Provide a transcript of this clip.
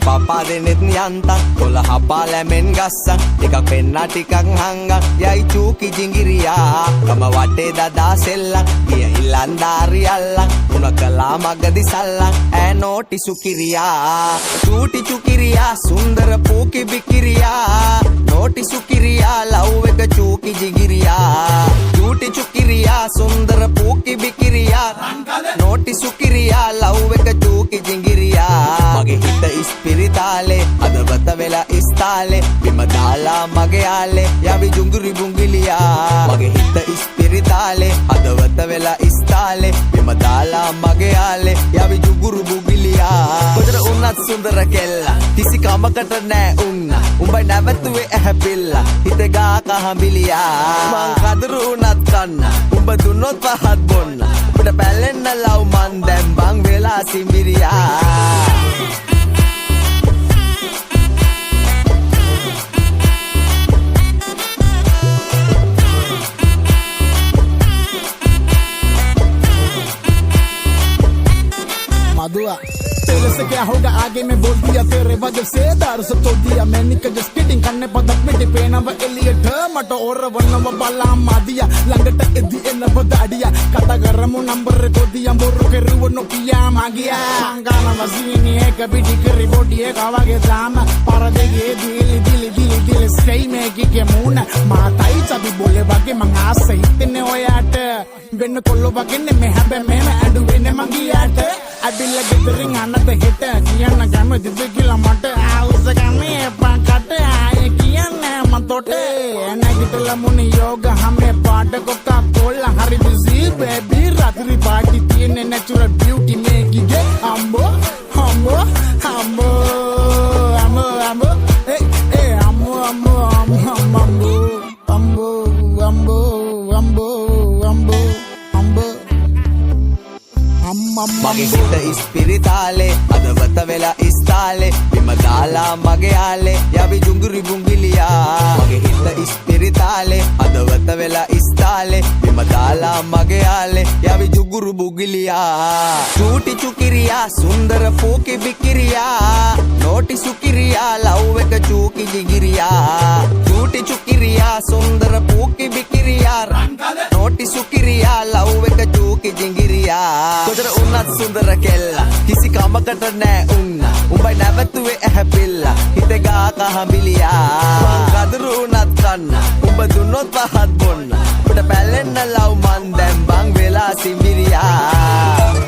පපා දෙනෙත් යන්තම් කොළ හපා ලැමෙන් ගස්සන් ටිකක් පෙන්නා ටිකක් හංගන් යයි චූකි ජිංගිරියා කම වටේ දදා සෙල්ලන් ගිය ඉල්ලන්දාරි අල්ලන් උන කලා මගදි සල්ලන් ඈ නෝටි සුකිරියා චූටි චුකිරියා සුන්දර පූකි බිකිරියා නෝටි සුකිරියා ලව් එක චූකි ජිංගිරියා චූටි චුකිරියා සුන්දර පූකි බිකිරියා නෝටි සුකිරියා ලව් එක චූකි ජිංගිරියා මගේ හිත ඉස්පිරිතාලේ අදවත වෙලා ඉස්තාලේ බිම දාලා මගේ යාලේ යවි ජුංගුරි බුංගිලියා මගේ හිත ඉස්පිරිතාලේ අදවත වෙලා ඉස්තාලේ බිම දාලා මගේ යාලේ යවි ජුංගුරු බුංගිලියා කොතර උන්නත් සුන්දර කෙල්ලා කිසි කමකට නෑ උන්න උඹයි නැවතුවේ ඇහැපිල්ලා හිත ගා කහඹිලියා මං කදරු උනත් කන්න උඹ දුන්නොත් පහත් බොන්න උඹට පැලෙන්න ලව් මන් දැන් බං වෙලා සිඹිරියා दुआ तेरे से क्या होगा आगे मैं बोल दिया तेरे वजह से दारू सब तोड़ दिया मैंने का जस्ट किडिंग करने पदक में डिपेना व एलियट मटो और वन्न व बाला मादिया लंगट एदी एन व दाडिया कता गरमु नंबर को दिया मोरो के रुव नो किया मागिया गाना मसीनी है कभी डिकरी बोडी है कावा के जाम पर देगे दिल दिल दिल दिल स्कई में की के मून माताई चबी बोले बाके मंगा सहित ने ओयाट වෙන්න කොල්ලෝ වගේන්නේ මේ හැබැයි මෙහෙම ඇඬුවෙන්නේ මංගියාට අඩිල්ල ගෙදරින් අනත හෙට කියන්න කැමතිද කියලා මට ආවුස ගන්නේ පාකට ආයේ කියන්නේ මතොට නැගිටලා මුනි යෝග හැමේ පාඩ කොක්කා කොල්ලා හරි බිසි බේබි රාත්‍රි පාටි තියෙන්නේ නැචරල් බියුටි මේකිගේ අම්බෝ අම්බෝ අම්බෝ අම්බෝ අම්බෝ ඒ අම්බෝ අම්බෝ අම්බෝ අම්බෝ අම්බෝ අම්බෝ මගේ හිත ඉස්පිරිතාලේ අදවත වෙලා ඉස්තාලේ බිම දාලා මගේ යාලේ යවි ජුංගුරි බුංගිලියා මගේ හිත ඉස්පිරිතාලේ අදවත වෙලා ඉස්තාලේ බිම දාලා මගේ යාලේ යවි ජුංගුරු බුංගිලියා චූටි චුකිරියා සුන්දර පූකි බිකිරියා නෝටි සුකිරියා ලව් එක චූකි ජිගිරියා චූටි චුකිරියා සුන්දර පූකි බිකිරියා නෝටි සුකිරියා ලව් එක චූකි ජිගිරියා කොතර උන්නත් සුන්දර කෙල්ලා කිසි කමකට නෑ උන්න උඹයි නැවතුවේ ඇහැපිල්ලා හිත ගා කහඹිලියා මං කදරු උනත් කන්න උඹ දුන්නොත් පහත් බොන්න උඹට පැලෙන්න ලව් මන් දැන් බං වෙලා සිඹිරියා